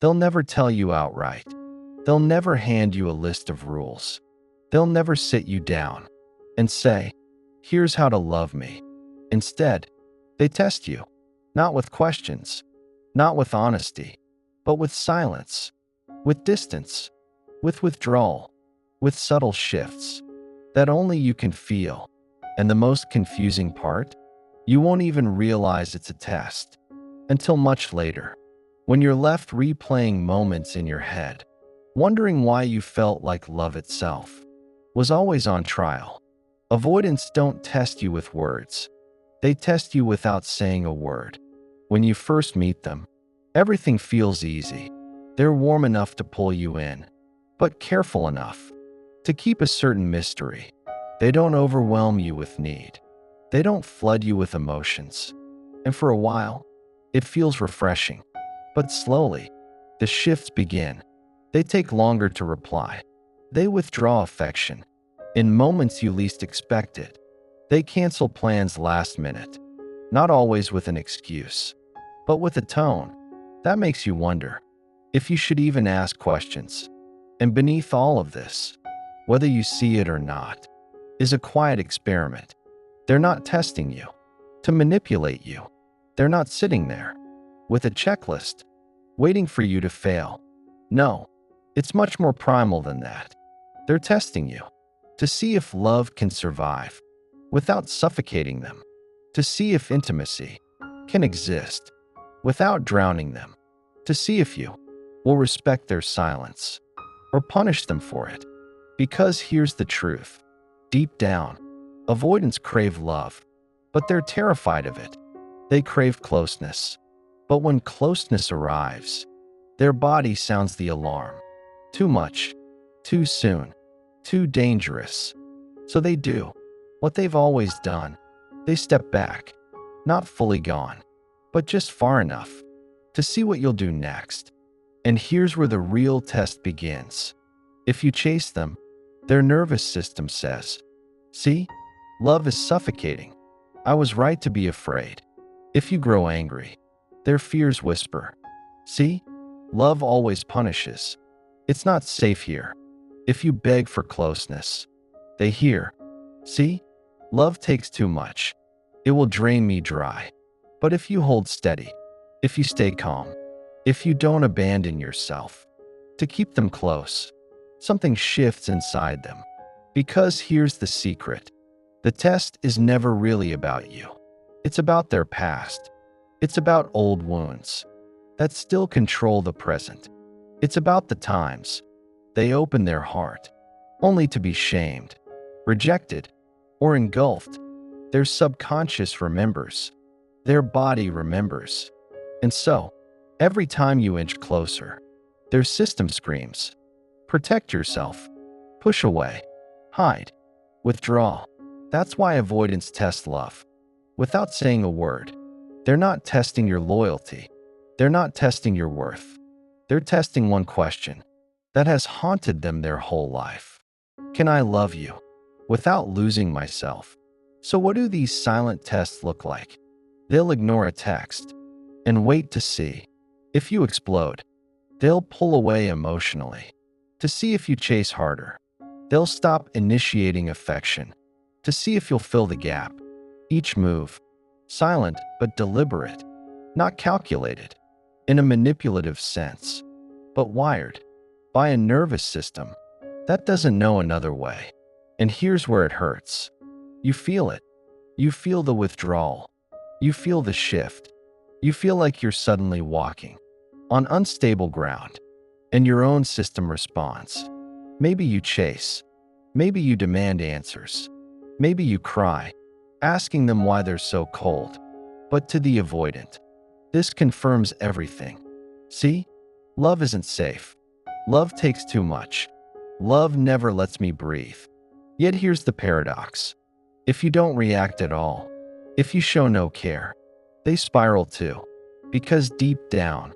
They'll never tell you outright. They'll never hand you a list of rules. They'll never sit you down and say, "Here's how to love me." Instead, they test you, not with questions, not with honesty, but with silence, with distance, with withdrawal, with subtle shifts that only you can feel. And the most confusing part, you won't even realize it's a test until much later, when you're left replaying moments in your head, wondering why you felt like love itself was always on trial. Avoidants don't test you with words. They test you without saying a word. When you first meet them, everything feels easy. They're warm enough to pull you in, but careful enough to keep a certain mystery. They don't overwhelm you with need. They don't flood you with emotions. And for a while, it feels refreshing. But slowly, the shifts begin. They take longer to reply. They withdraw affection in moments you least expect it. They cancel plans last minute, not always with an excuse, but with a tone that makes you wonder if you should even ask questions. And beneath all of this, whether you see it or not, is a quiet experiment. They're not testing you to manipulate you. They're not sitting there with a checklist waiting for you to fail. No, it's much more primal than that. They're testing you to see if love can survive without suffocating them, to see if intimacy can exist without drowning them, to see if you will respect their silence or punish them for it. Because here's the truth. Deep down, avoidants crave love, but they're terrified of it. They crave closeness. But when closeness arrives, their body sounds the alarm. Too much, too soon, too dangerous. So they do what they've always done. They step back, not fully gone, but just far enough to see what you'll do next. And here's where the real test begins. If you chase them, their nervous system says, "See, love is suffocating. I was right to be afraid." If you grow angry, their fears whisper, "See, love always punishes. It's not safe here." If you beg for closeness, they hear, "See, love takes too much. It will drain me dry." But if you hold steady, if you stay calm, if you don't abandon yourself to keep them close, something shifts inside them. Because here's the secret. The test is never really about you. It's about their past. It's about old wounds that still control the present. It's about the times they open their heart only to be shamed, rejected, or engulfed. Their subconscious remembers. Their body remembers. And so, every time you inch closer, their system screams, "Protect yourself. Push away. Hide. Withdraw." That's why avoidants test love without saying a word. They're not testing your loyalty. They're not testing your worth. They're testing one question that has haunted them their whole life. Can I love you without losing myself? So what do these silent tests look like? They'll ignore a text and wait to see if you explode. They'll pull away emotionally to see if you chase harder. They'll stop initiating affection to see if you'll fill the gap. Each move, silent but deliberate, not calculated in a manipulative sense, but wired by a nervous system that doesn't know another way. And here's where it hurts. You feel it. You feel the withdrawal. You feel the shift. You feel like you're suddenly walking on unstable ground, and your own system responds. Maybe you chase. Maybe you demand answers. Maybe you cry, asking them why they're so cold. But to the avoidant, this confirms everything. See, love isn't safe. Love takes too much. Love never lets me breathe. Yet here's the paradox. If you don't react at all, if you show no care, they spiral too. Because deep down,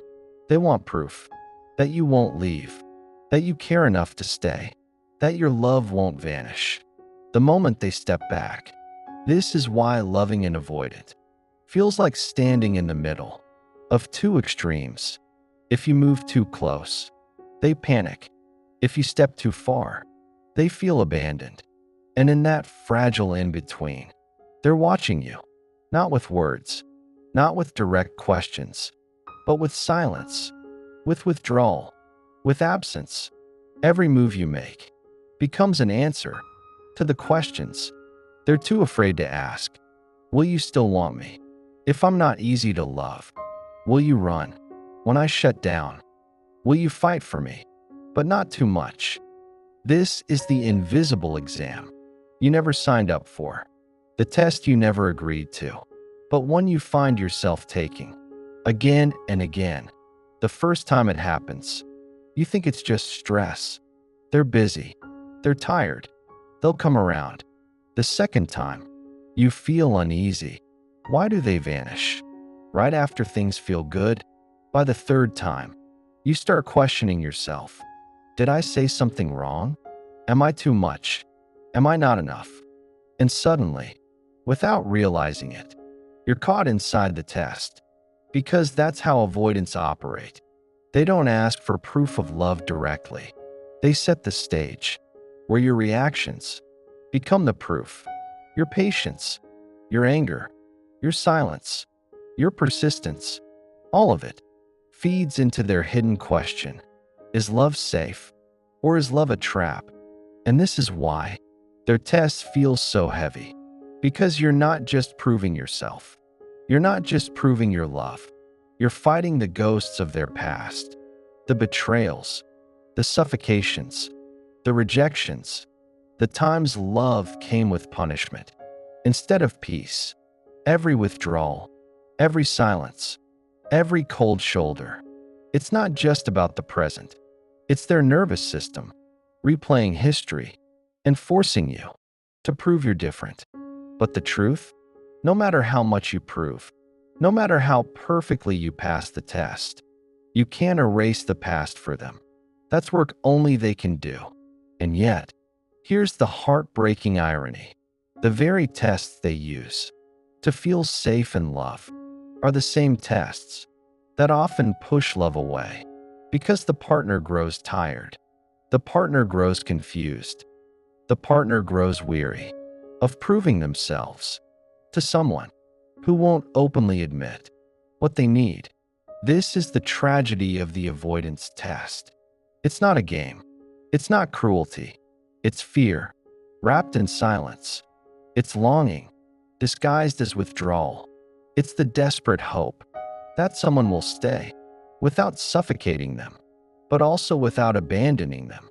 they want proof that you won't leave, that you care enough to stay, that your love won't vanish the moment they step back. This is why loving an avoidant feels like standing in the middle of two extremes. If you move too close, they panic. If you step too far, they feel abandoned. And in that fragile in-between, they're watching you, not with words, not with direct questions, but with silence, with withdrawal, with absence. Every move you make becomes an answer to the questions they're too afraid to ask. Will you still want me? If I'm not easy to love, will you run? When I shut down, will you fight for me? But not too much. This is the invisible exam you never signed up for, the test you never agreed to, but one you find yourself taking again and again. The first time it happens, you think it's just stress. They're busy. They're tired. They'll come around. The second time, you feel uneasy. Why do they vanish? Right after things feel good? By the third time, you start questioning yourself. Did I say something wrong? Am I too much? Am I not enough? And suddenly, without realizing it, you're caught inside the test. Because that's how avoidants operate. They don't ask for proof of love directly. They set the stage, where your reactions become the proof. Your patience, your anger, your silence, your persistence, all of it feeds into their hidden question. Is love safe? Or is love a trap? And this is why their test feels so heavy. Because you're not just proving yourself. You're not just proving your love. You're fighting the ghosts of their past. The betrayals, the suffocations, the rejections, the times love came with punishment instead of peace. Every withdrawal, every silence, every cold shoulder. It's not just about the present. It's their nervous system replaying history and forcing you to prove you're different. But the truth, no matter how much you prove, no matter how perfectly you pass the test, you can't erase the past for them. That's work only they can do. And yet, here's the heartbreaking irony. The very tests they use to feel safe and love are the same tests that often push love away because the partner grows tired. The partner grows confused. The partner grows weary of proving themselves to someone who won't openly admit what they need. This is the tragedy of the avoidance test. It's not a game. It's not cruelty. It's fear, wrapped in silence. It's longing, disguised as withdrawal. It's the desperate hope that someone will stay without suffocating them, but also without abandoning them.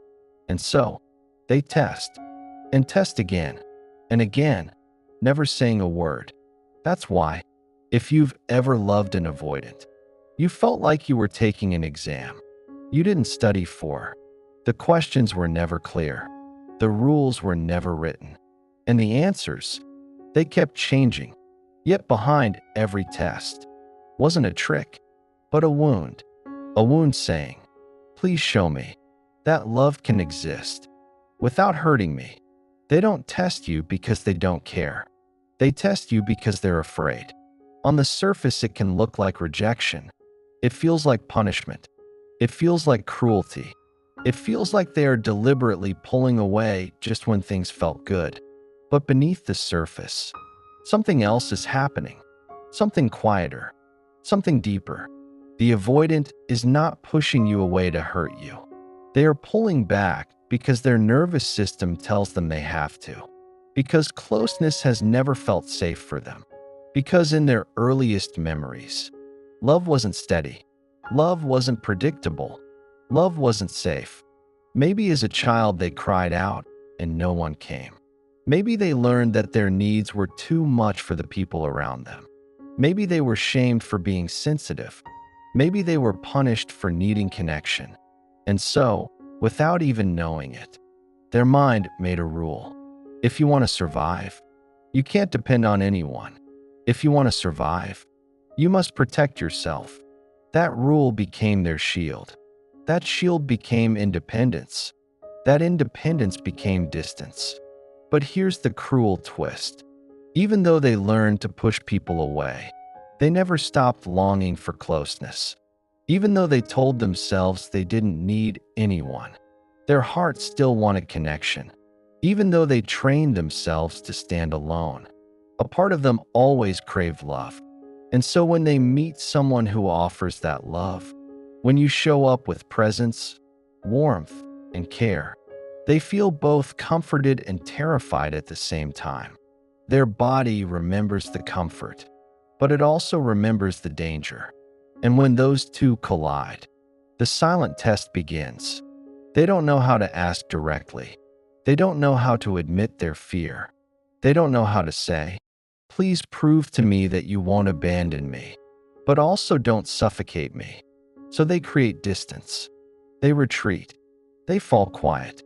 And so, they test and test again and again, never saying a word. That's why, if you've ever loved an avoidant, you felt like you were taking an exam you didn't study for. The questions were never clear. The rules were never written. And the answers, they kept changing. Yet behind every test wasn't a trick, but a wound. A wound saying, please show me that love can exist without hurting me. They don't test you because they don't care. They test you because they're afraid. On the surface, it can look like rejection. It feels like punishment. It feels like cruelty. It feels like they are deliberately pulling away just when things felt good. But beneath the surface, something else is happening. Something quieter. Something deeper. The avoidant is not pushing you away to hurt you. They are pulling back because their nervous system tells them they have to. Because closeness has never felt safe for them. Because in their earliest memories, love wasn't steady. Love wasn't predictable. Love wasn't safe. Maybe as a child they cried out and no one came. Maybe they learned that their needs were too much for the people around them. Maybe they were shamed for being sensitive. Maybe they were punished for needing connection. And so, without even knowing it, their mind made a rule. If you want to survive, you can't depend on anyone. If you want to survive, you must protect yourself. That rule became their shield. That shield became independence. That independence became distance. But here's the cruel twist. Even though they learned to push people away, they never stopped longing for closeness. Even though they told themselves they didn't need anyone, their hearts still wanted connection. Even though they trained themselves to stand alone, a part of them always craved love. And so when they meet someone who offers that love, when you show up with presence, warmth, and care, they feel both comforted and terrified at the same time. Their body remembers the comfort, but it also remembers the danger. And when those two collide, the silent test begins. They don't know how to ask directly. They don't know how to admit their fear. They don't know how to say, "Please prove to me that you won't abandon me, but also don't suffocate me." So they create distance. They retreat. They fall quiet.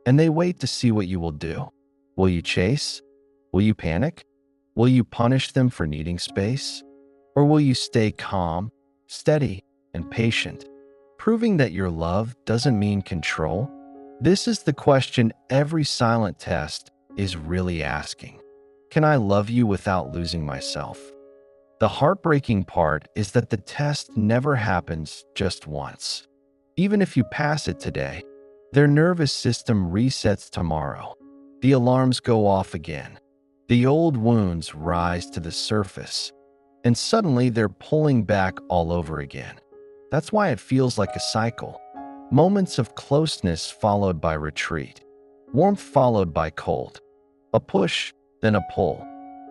And they wait to see what you will do. Will you chase? Will you panic? Will you punish them for needing space? Or will you stay calm, steady, and patient, proving that your love doesn't mean control? This is the question every silent test is really asking. Can I love you without losing myself? The heartbreaking part is that the test never happens just once. Even if you pass it today, their nervous system resets tomorrow. The alarms go off again. The old wounds rise to the surface, and suddenly they're pulling back all over again. That's why it feels like a cycle. Moments of closeness followed by retreat, warmth followed by cold, a push, then a pull.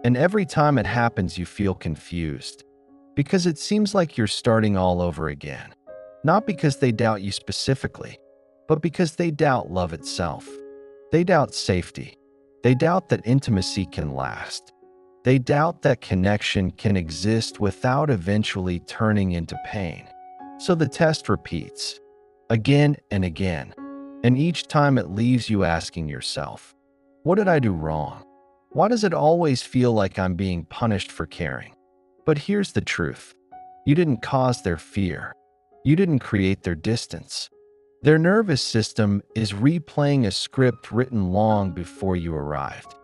And every time it happens, you feel confused, because it seems like you're starting all over again. Not because they doubt you specifically, but because they doubt love itself. They doubt safety. They doubt that intimacy can last. They doubt that connection can exist without eventually turning into pain. So the test repeats, again and again, and each time it leaves you asking yourself, what did I do wrong? Why does it always feel like I'm being punished for caring? But here's the truth. You didn't cause their fear. You didn't create their distance. Their nervous system is replaying a script written long before you arrived.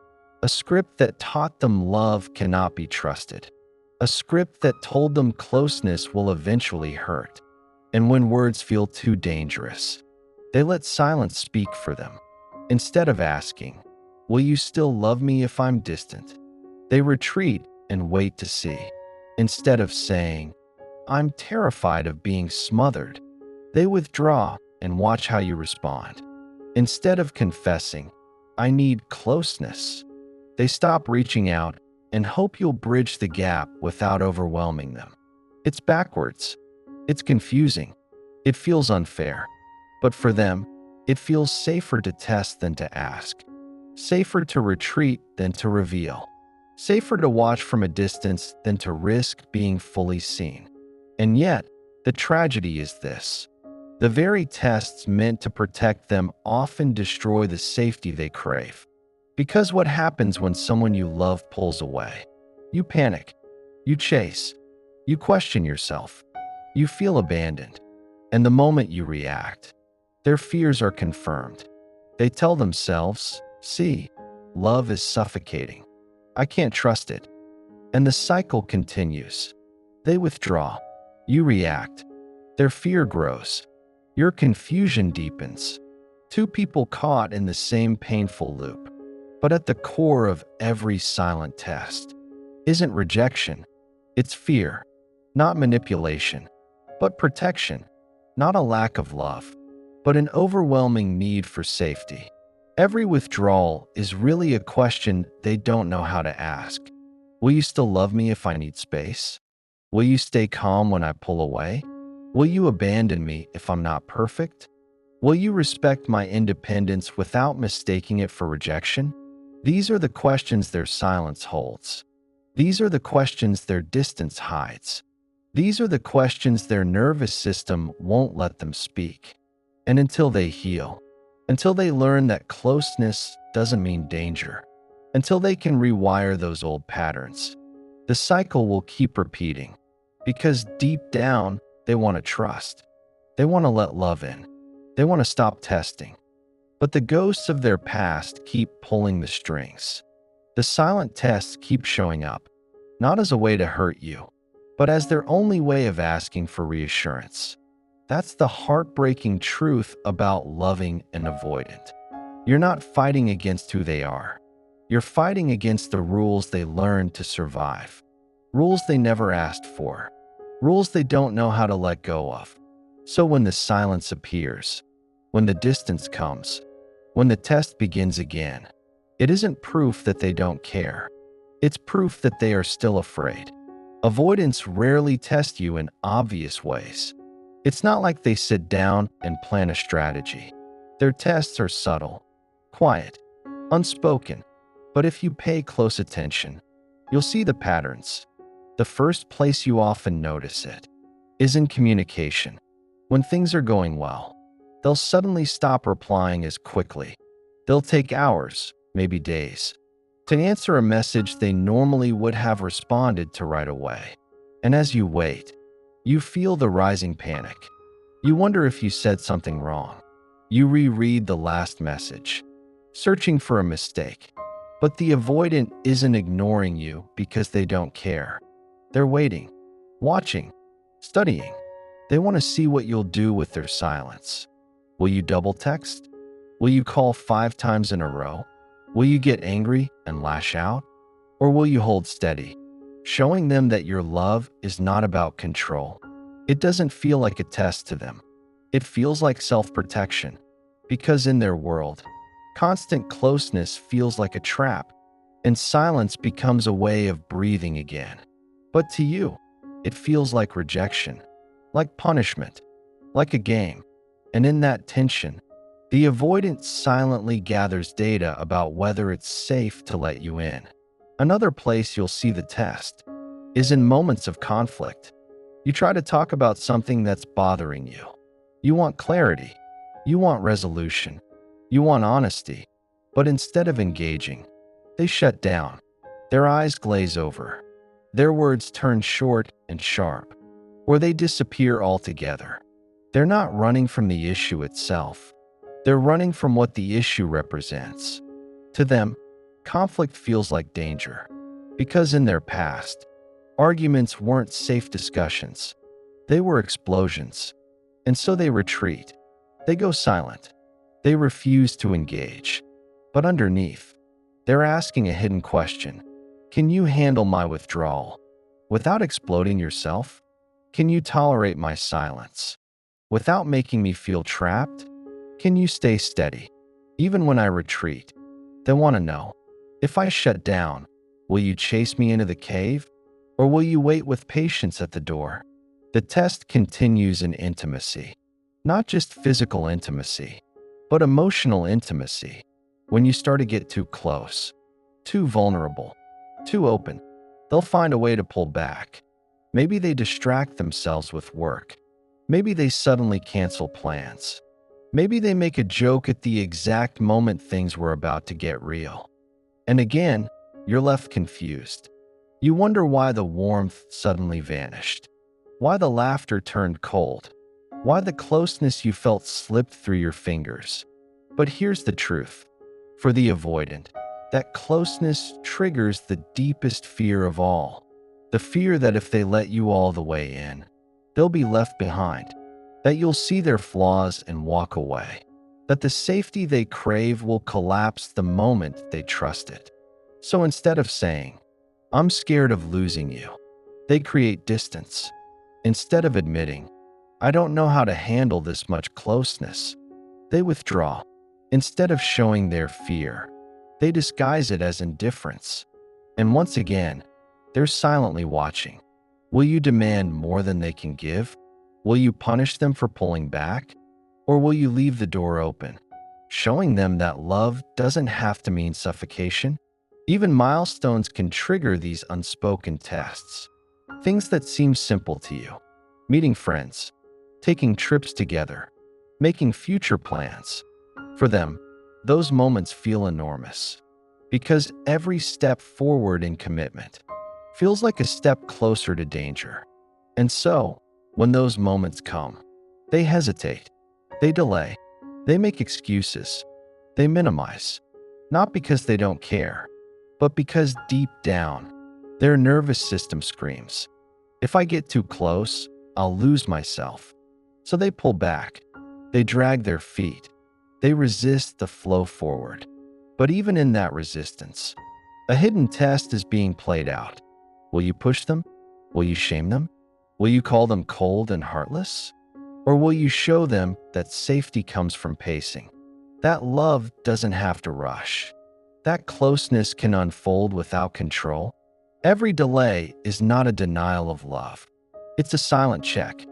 A script that taught them love cannot be trusted. A script that told them closeness will eventually hurt. And when words feel too dangerous, they let silence speak for them. Instead of asking, "Will you still love me if I'm distant?" they retreat and wait to see. Instead of saying, "I'm terrified of being smothered," they withdraw and watch how you respond. Instead of confessing, "I need closeness," they stop reaching out and hope you'll bridge the gap without overwhelming them. It's backwards. It's confusing. It feels unfair. But for them, it feels safer to test than to ask. Safer to retreat than to reveal. Safer to watch from a distance than to risk being fully seen. And yet, the tragedy is this. The very tests meant to protect them often destroy the safety they crave. Because what happens when someone you love pulls away? You panic. You chase. You question yourself. You feel abandoned. And the moment you react, their fears are confirmed. They tell themselves, "See, love is suffocating. I can't trust it." And the cycle continues. They withdraw. You react. Their fear grows. Your confusion deepens. Two people caught in the same painful loop. But at the core of every silent test isn't rejection. It's fear. Not manipulation, but protection. Not a lack of love, but an overwhelming need for safety. Every withdrawal is really a question they don't know how to ask. Will you still love me if I need space? Will you stay calm when I pull away? Will you abandon me if I'm not perfect? Will you respect my independence without mistaking it for rejection? These are the questions their silence holds. These are the questions their distance hides. These are the questions their nervous system won't let them speak. And until they heal, until they learn that closeness doesn't mean danger, until they can rewire those old patterns, the cycle will keep repeating. Because deep down, they want to trust. They want to let love in. They want to stop testing. But the ghosts of their past keep pulling the strings. The silent tests keep showing up, not as a way to hurt you, but as their only way of asking for reassurance. That's the heartbreaking truth about loving an avoidant. You're not fighting against who they are. You're fighting against the rules they learned to survive. Rules they never asked for. Rules they don't know how to let go of. So when the silence appears, when the distance comes, when the test begins again, it isn't proof that they don't care. It's proof that they are still afraid. Avoidants rarely test you in obvious ways. It's not like they sit down and plan a strategy. Their tests are subtle, quiet, unspoken. But if you pay close attention, you'll see the patterns. The first place you often notice it is in communication. When things are going well, they'll suddenly stop replying as quickly. They'll take hours, maybe days, to answer a message they normally would have responded to right away. And as you wait, you feel the rising panic. You wonder if you said something wrong. You reread the last message, searching for a mistake. But the avoidant isn't ignoring you because they don't care. They're waiting, watching, studying. They want to see what you'll do with their silence. Will you double text? Will you call 5 times in a row? Will you get angry and lash out? Or will you hold steady, showing them that your love is not about control? It doesn't feel like a test to them. It feels like self-protection, because in their world, constant closeness feels like a trap, and silence becomes a way of breathing again. But to you, it feels like rejection, like punishment, like a game. And in that tension, the avoidant silently gathers data about whether it's safe to let you in. Another place you'll see the test is in moments of conflict. You try to talk about something that's bothering you. You want clarity. You want resolution. You want honesty. But instead of engaging, they shut down. Their eyes glaze over. Their words turn short and sharp, or they disappear altogether. They're not running from the issue itself. They're running from what the issue represents. To them, conflict feels like danger, because in their past, arguments weren't safe discussions. They were explosions. And so they retreat. They go silent. They refuse to engage. But underneath, they're asking a hidden question. Can you handle my withdrawal without exploding yourself? Can you tolerate my silence without making me feel trapped? Can you stay steady even when I retreat? They want to know, if I shut down, will you chase me into the cave, or will you wait with patience at the door? The test continues in intimacy, not just physical intimacy, but emotional intimacy. When you start to get too close, too vulnerable, too open, they'll find a way to pull back. Maybe they distract themselves with work. Maybe they suddenly cancel plans. Maybe they make a joke at the exact moment things were about to get real. And again, you're left confused. You wonder why the warmth suddenly vanished, why the laughter turned cold, why the closeness you felt slipped through your fingers. But here's the truth. For the avoidant, that closeness triggers the deepest fear of all. The fear that if they let you all the way in, they'll be left behind, that you'll see their flaws and walk away, that the safety they crave will collapse the moment they trust it. So instead of saying, I'm scared of losing you, they create distance. Instead of admitting, I don't know how to handle this much closeness, they withdraw. Instead of showing their fear, they disguise it as indifference. And once again, they're silently watching. Will you demand more than they can give? Will you punish them for pulling back? Or will you leave the door open, showing them that love doesn't have to mean suffocation? Even milestones can trigger these unspoken tests. Things that seem simple to you. Meeting friends, taking trips together, making future plans. For them, those moments feel enormous, because every step forward in commitment feels like a step closer to danger. And so, when those moments come, they hesitate, they delay, they make excuses, they minimize, not because they don't care, but because deep down, their nervous system screams, If I get too close, I'll lose myself. So they pull back. They drag their feet. They resist the flow forward. But even in that resistance, a hidden test is being played out. Will you push them? Will you shame them? Will you call them cold and heartless? Or will you show them that safety comes from pacing? That love doesn't have to rush. That closeness can unfold without control. Every delay is not a denial of love. It's a silent check,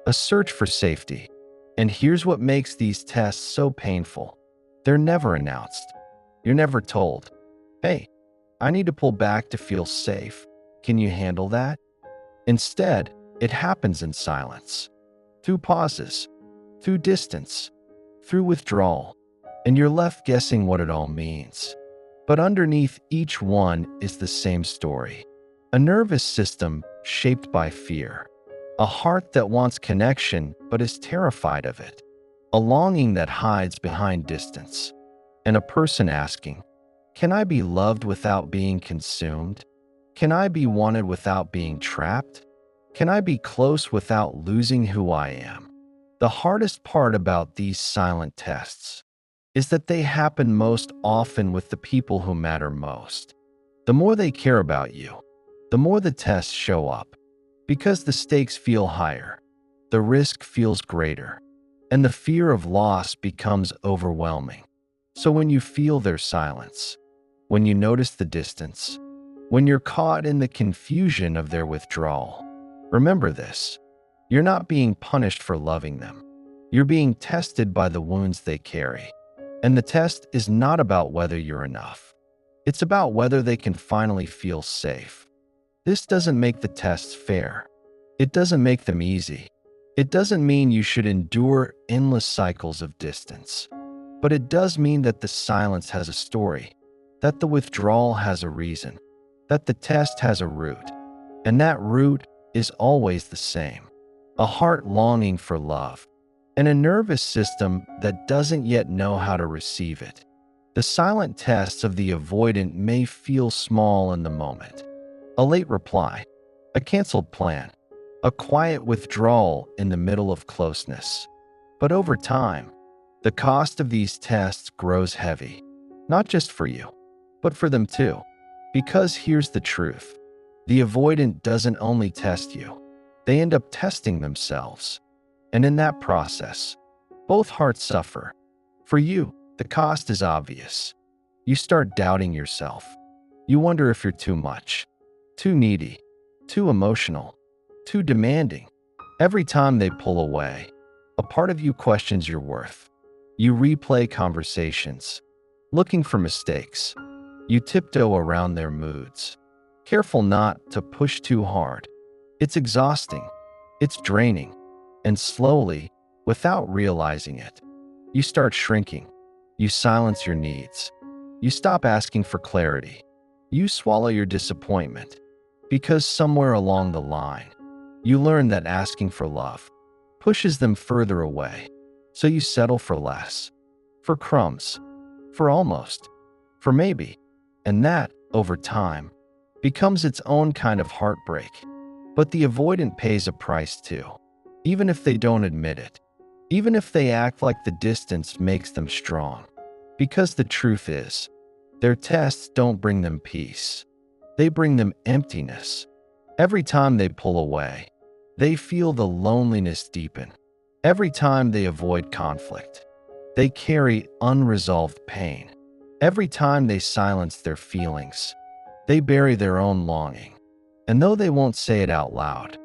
a search for safety. And here's what makes these tests so painful. They're never announced. You're never told, hey, I need to pull back to feel safe. Can you handle that? Instead, it happens in silence, through pauses, through distance, through withdrawal, and you're left guessing what it all means. But underneath each one is the same story. A nervous system shaped by fear. A heart that wants connection but is terrified of it. A longing that hides behind distance. And a person asking, can I be loved without being consumed? Can I be wanted without being trapped? Can I be close without losing who I am? The hardest part about these silent tests is that they happen most often with the people who matter most. The more they care about you, the more the tests show up. Because the stakes feel higher, the risk feels greater, and the fear of loss becomes overwhelming. So when you feel their silence, when you notice the distance, when you're caught in the confusion of their withdrawal, remember this: you're not being punished for loving them. You're being tested by the wounds they carry. And the test is not about whether you're enough. It's about whether they can finally feel safe. This doesn't make the tests fair. It doesn't make them easy. It doesn't mean you should endure endless cycles of distance. But it does mean that the silence has a story, that the withdrawal has a reason, that the test has a root. And that root is always the same: a heart longing for love, and a nervous system that doesn't yet know how to receive it. The silent tests of the avoidant may feel small in the moment. A late reply, a canceled plan, a quiet withdrawal in the middle of closeness. But over time, the cost of these tests grows heavy, not just for you, but for them too. Because here's the truth: the avoidant doesn't only test you, they end up testing themselves. And in that process, both hearts suffer. For you, the cost is obvious. You start doubting yourself. You wonder if you're too much, too needy, too emotional, too demanding. Every time they pull away, a part of you questions your worth. You replay conversations, looking for mistakes. You tiptoe around their moods, careful not to push too hard. It's exhausting. It's draining. And slowly, without realizing it, you start shrinking. You silence your needs. You stop asking for clarity. You swallow your disappointment. Because somewhere along the line, you learn that asking for love pushes them further away. So you settle for less, for crumbs, for almost, for maybe. And that, over time, becomes its own kind of heartbreak. But the avoidant pays a price too. Even if they don't admit it, even if they act like the distance makes them strong. Because the truth is, their tests don't bring them peace. They bring them emptiness. Every time they pull away, they feel the loneliness deepen. Every time they avoid conflict, they carry unresolved pain. Every time they silence their feelings, they bury their own longing. And though they won't say it out loud,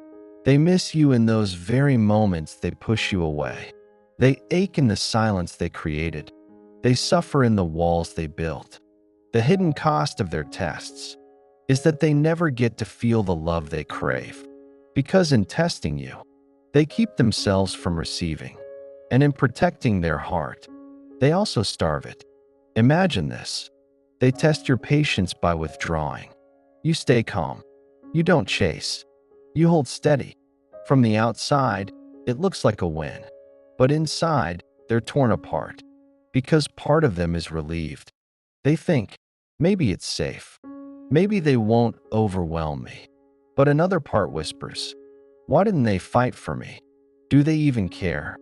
they miss you in those very moments they push you away. They ache in the silence they created. They suffer in the walls they built. The hidden cost of their tests is that they never get to feel the love they crave. Because in testing you, they keep themselves from receiving. And in protecting their heart, they also starve it. Imagine this. They test your patience by withdrawing. You stay calm. You don't chase. You hold steady. From the outside, it looks like a win. But inside, they're torn apart. Because part of them is relieved. They think, maybe it's safe. Maybe they won't overwhelm me. But another part whispers, why didn't they fight for me? Do they even care?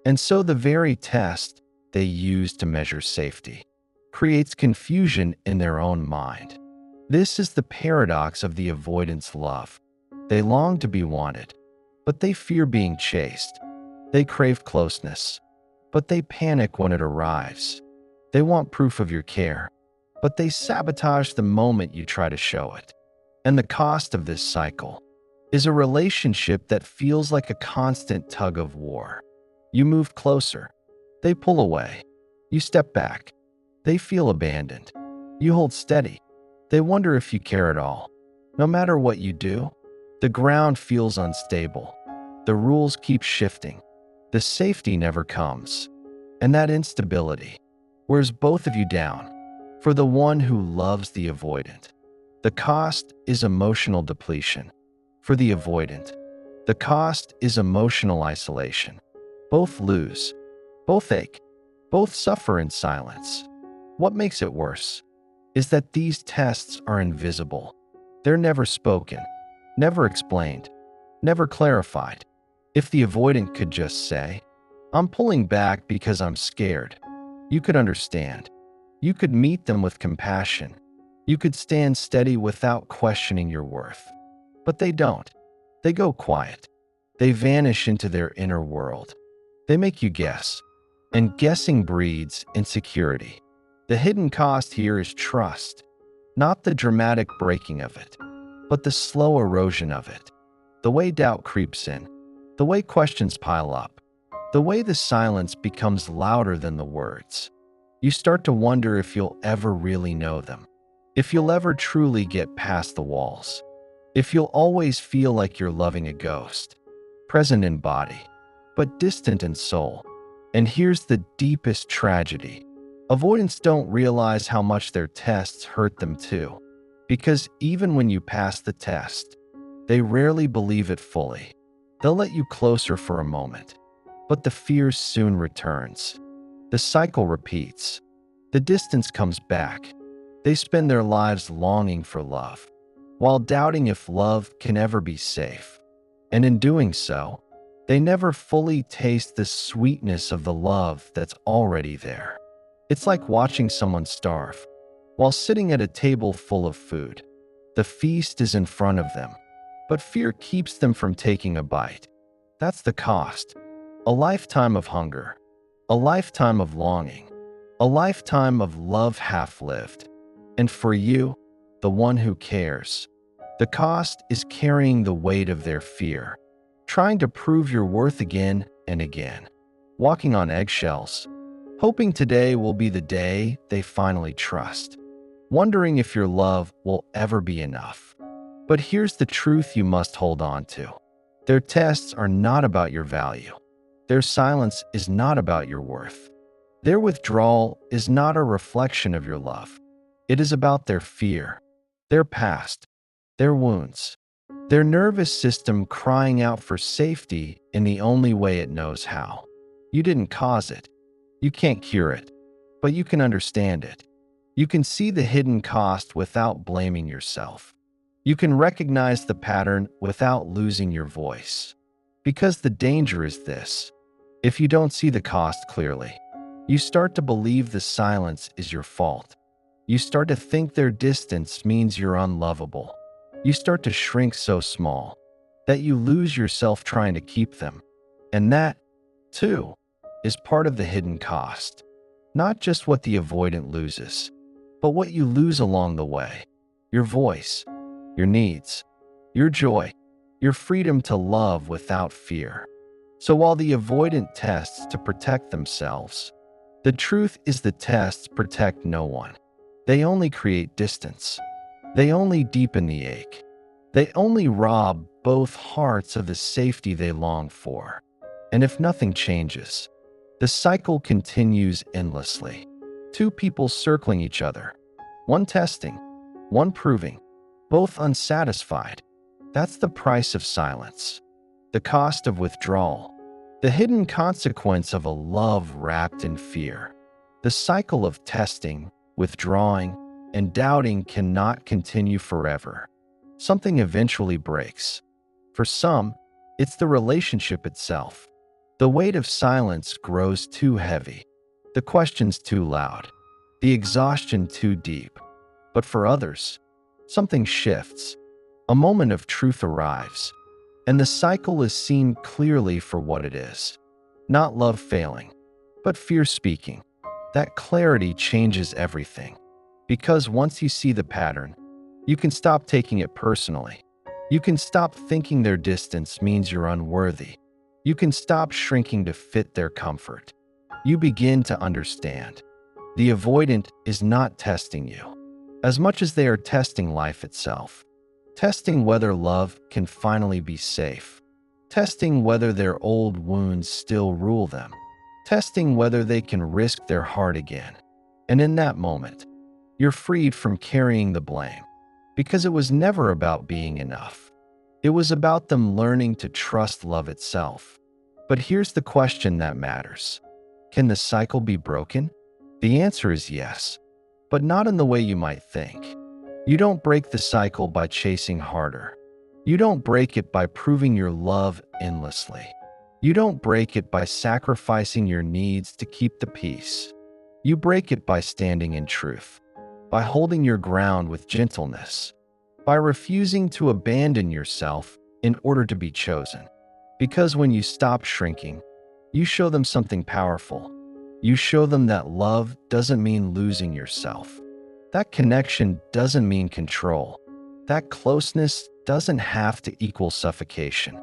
And so the very test they use to measure safety creates confusion in their own mind. This is the paradox of the avoidance love. They long to be wanted, but they fear being chased. They crave closeness, but they panic when it arrives. They want proof of your care, but they sabotage the moment you try to show it. And the cost of this cycle is a relationship that feels like a constant tug of war. You move closer, they pull away. You step back, they feel abandoned. You hold steady, they wonder if you care at all. No matter what you do, the ground feels unstable. The rules keep shifting. The safety never comes. And that instability wears both of you down. For the one who loves the avoidant, the cost is emotional depletion. For the avoidant, the cost is emotional isolation. Both lose, both ache, both suffer in silence. What makes it worse is that these tests are invisible. They're never spoken, never explained, never clarified. If the avoidant could just say, I'm pulling back because I'm scared, you could understand. You could meet them with compassion. You could stand steady without questioning your worth. But they don't. They go quiet. They vanish into their inner world. They make you guess. And guessing breeds insecurity. The hidden cost here is trust. Not the dramatic breaking of it, but the slow erosion of it. The way doubt creeps in. The way questions pile up. The way the silence becomes louder than the words. You start to wonder if you'll ever really know them. If you'll ever truly get past the walls. If you'll always feel like you're loving a ghost. Present in body, but distant in soul. And here's the deepest tragedy. Avoidants don't realize how much their tests hurt them too. Because even when you pass the test, they rarely believe it fully. They'll let you closer for a moment, but the fear soon returns. The cycle repeats. The distance comes back. They spend their lives longing for love, while doubting if love can ever be safe. And in doing so, they never fully taste the sweetness of the love that's already there. It's like watching someone starve while sitting at a table full of food. The feast is in front of them, but fear keeps them from taking a bite. That's the cost. A lifetime of hunger, a lifetime of longing, a lifetime of love half-lived. And for you, the one who cares, the cost is carrying the weight of their fear, trying to prove your worth again and again, walking on eggshells, hoping today will be the day they finally trust, wondering if your love will ever be enough. But here's the truth you must hold on to. Their tests are not about your value. Their silence is not about your worth. Their withdrawal is not a reflection of your love. It is about their fear, their past, their wounds, their nervous system crying out for safety in the only way it knows how. You didn't cause it. You can't cure it, but you can understand it. You can see the hidden cost without blaming yourself. You can recognize the pattern without losing your voice. Because the danger is this: if you don't see the cost clearly, you start to believe the silence is your fault. You start to think their distance means you're unlovable. You start to shrink so small that you lose yourself trying to keep them. And that, too, is part of the hidden cost. Not just what the avoidant loses, but what you lose along the way. Your voice, your needs, your joy, your freedom to love without fear. So while the avoidant tests to protect themselves, the truth is the tests protect no one. They only create distance. They only deepen the ache. They only rob both hearts of the safety they long for. And if nothing changes, the cycle continues endlessly. Two people circling each other, one testing, one proving, both unsatisfied. That's the price of silence, the cost of withdrawal, the hidden consequence of a love wrapped in fear. The cycle of testing, withdrawing, and doubting cannot continue forever. something eventually breaks. For some, it's the relationship itself. The weight of silence grows too heavy, the questions too loud, the exhaustion too deep. But for others, something shifts. A moment of truth arrives, and the cycle is seen clearly for what it is. Not love failing, but fear speaking. That clarity changes everything. Because once you see the pattern, you can stop taking it personally. You can stop thinking their distance means you're unworthy. You can stop shrinking to fit their comfort. You begin to understand. The avoidant is not testing you, as much as they are testing life itself. Testing whether love can finally be safe. Testing whether their old wounds still rule them. Testing whether they can risk their heart again. And in that moment, you're freed from carrying the blame. Because it was never about being enough. It was about them learning to trust love itself. But here's the question that matters. Can the cycle be broken? The answer is yes, but not in the way you might think. You don't break the cycle by chasing harder. You don't break it by proving your love endlessly. You don't break it by sacrificing your needs to keep the peace. You break it by standing in truth, by holding your ground with gentleness, by refusing to abandon yourself in order to be chosen. Because when you stop shrinking, you show them something powerful. You show them that love doesn't mean losing yourself. That connection doesn't mean control. That closeness doesn't have to equal suffocation.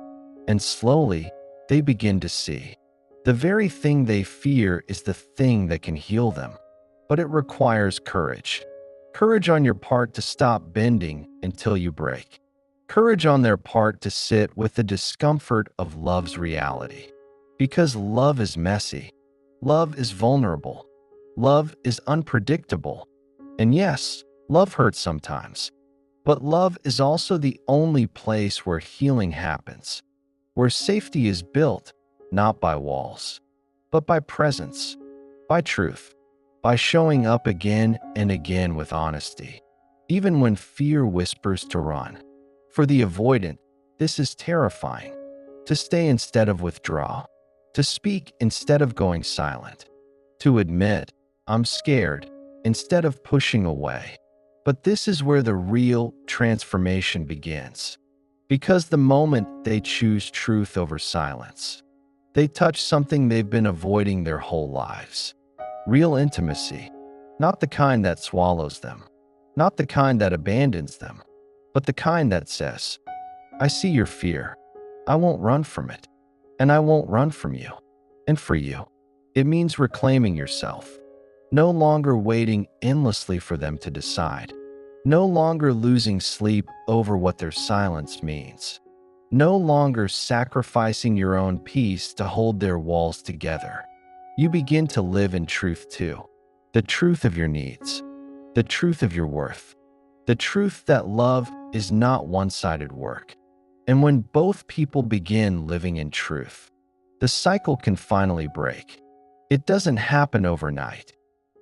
And slowly, they begin to see. The very thing they fear is the thing that can heal them. But it requires courage. Courage on your part to stop bending until you break. Courage on their part to sit with the discomfort of love's reality. Because love is messy. Love is vulnerable. Love is unpredictable. And yes, love hurts sometimes. But love is also the only place where healing happens. Where safety is built, not by walls, but by presence, by truth, by showing up again and again with honesty, even when fear whispers to run. For the avoidant, this is terrifying. To stay instead of withdraw, to speak instead of going silent, to admit, I'm scared, instead of pushing away. But this is where the real transformation begins. Because the moment they choose truth over silence, they touch something they've been avoiding their whole lives. Real intimacy, not the kind that swallows them, not the kind that abandons them, but the kind that says, I see your fear. I won't run from it. And I won't run from you. And for you, it means reclaiming yourself. No longer waiting endlessly for them to decide. No longer losing sleep over what their silence means. No longer sacrificing your own peace to hold their walls together. You begin to live in truth too. The truth of your needs. The truth of your worth. The truth that love is not one-sided work. And when both people begin living in truth, the cycle can finally break. It doesn't happen overnight.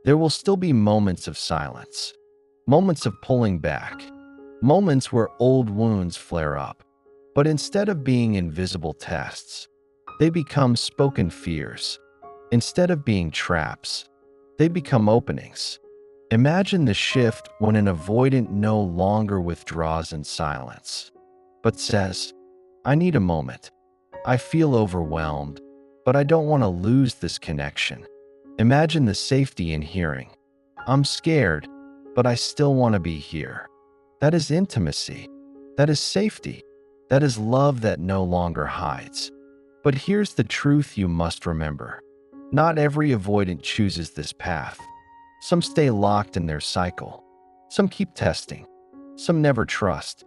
There will still be moments of silence, moments of pulling back, moments where old wounds flare up. But instead of being invisible tests, they become spoken fears. Instead of being traps, they become openings. Imagine the shift when an avoidant no longer withdraws in silence, but says, I need a moment. I feel overwhelmed, but I don't want to lose this connection. Imagine the safety in hearing, I'm scared, but I still want to be here. That is intimacy. That is safety. That is love that no longer hides. But here's the truth you must remember. Not every avoidant chooses this path. Some stay locked in their cycle. Some keep testing. Some never trust.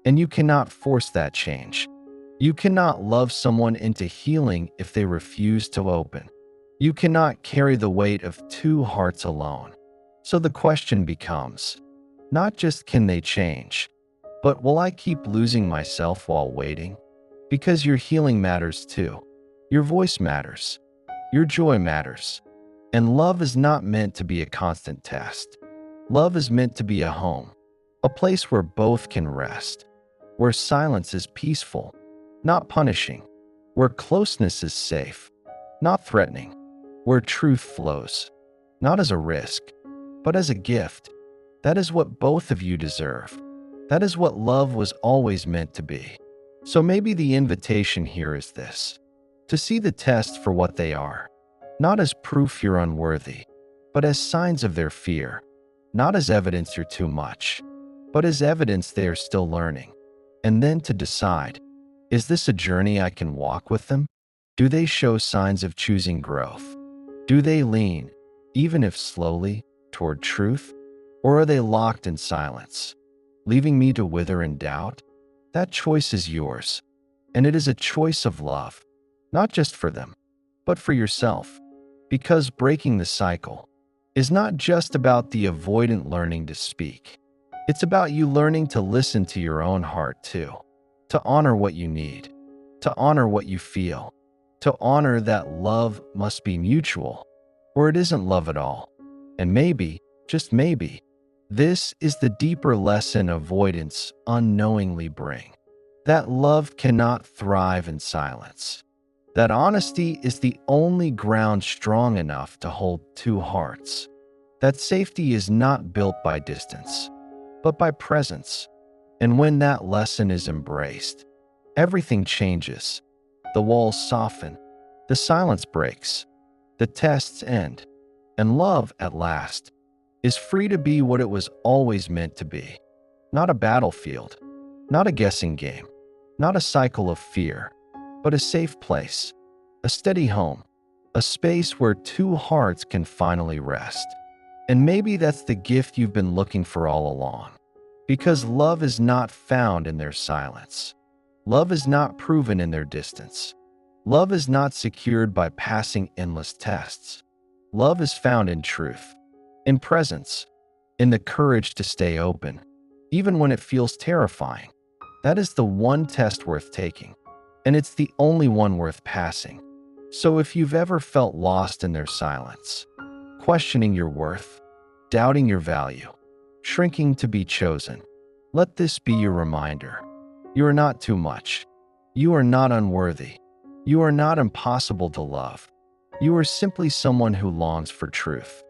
And you cannot force that change. You cannot love someone into healing if they refuse to open. You cannot carry the weight of two hearts alone. So the question becomes, not just can they change, but will I keep losing myself while waiting? Because your healing matters too. Your voice matters. Your joy matters. And love is not meant to be a constant test. Love is meant to be a home, a place where both can rest. where silence is peaceful, not punishing, where closeness is safe, not threatening, where truth flows, not as a risk, but as a gift. That is what both of you deserve. That is what love was always meant to be. So maybe the invitation here is this: to see the tests for what they are, not as proof you're unworthy, but as signs of their fear, not as evidence you're too much, but as evidence they are still learning. And then to decide, is this a journey I can walk with them? Do they show signs of choosing growth? Do they lean, even if slowly, toward truth? Or are they locked in silence, leaving me to wither in doubt? That choice is yours, and it is a choice of love, not just for them, but for yourself. Because breaking the cycle is not just about the avoidant learning to speak. It's about you learning to listen to your own heart too, to honor what you need, to honor what you feel, to honor that love must be mutual, or it isn't love at all. And maybe, just maybe, this is the deeper lesson avoidants unknowingly bring: that love cannot thrive in silence, that honesty is the only ground strong enough to hold two hearts, that safety is not built by distance, but by presence. And when that lesson is embraced, everything changes. The walls soften, the silence breaks, the tests end, and love, at last, is free to be what it was always meant to be. Not a battlefield, not a guessing game, not a cycle of fear, but a safe place, a steady home, a space where two hearts can finally rest. And maybe that's the gift you've been looking for all along. Because love is not found in their silence. Love is not proven in their distance. Love is not secured by passing endless tests. Love is found in truth, in presence, in the courage to stay open, even when it feels terrifying. That is the one test worth taking, and it's the only one worth passing. So if you've ever felt lost in their silence, questioning your worth, doubting your value, shrinking to be chosen, let this be your reminder. You are not too much. You are not unworthy. You are not impossible to love. You are simply someone who longs for truth.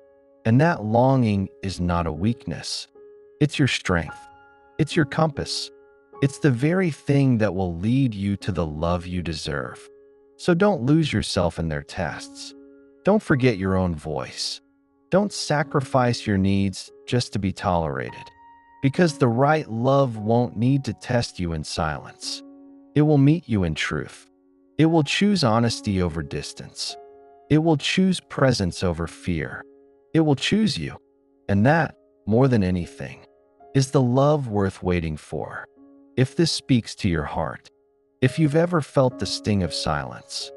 And that longing is not a weakness. It's your strength. It's your compass. It's the very thing that will lead you to the love you deserve. So don't lose yourself in their tests. Don't forget your own voice. Don't sacrifice your needs just to be tolerated. Because the right love won't need to test you in silence. It will meet you in truth. It will choose honesty over distance. It will choose presence over fear. It will choose you. And that, more than anything, is the love worth waiting for. If this speaks to your heart, if you've ever felt the sting of silence,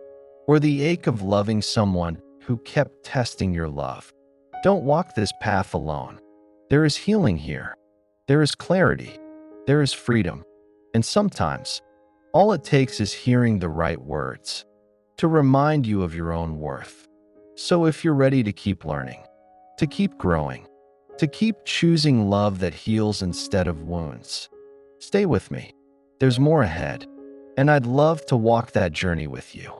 or the ache of loving someone who kept testing your love, don't walk this path alone. There is healing here. There is clarity. There is freedom. And sometimes, all it takes is hearing the right words to remind you of your own worth. So if you're ready to keep learning, to keep growing, to keep choosing love that heals instead of wounds, stay with me. There's more ahead, and I'd love to walk that journey with you.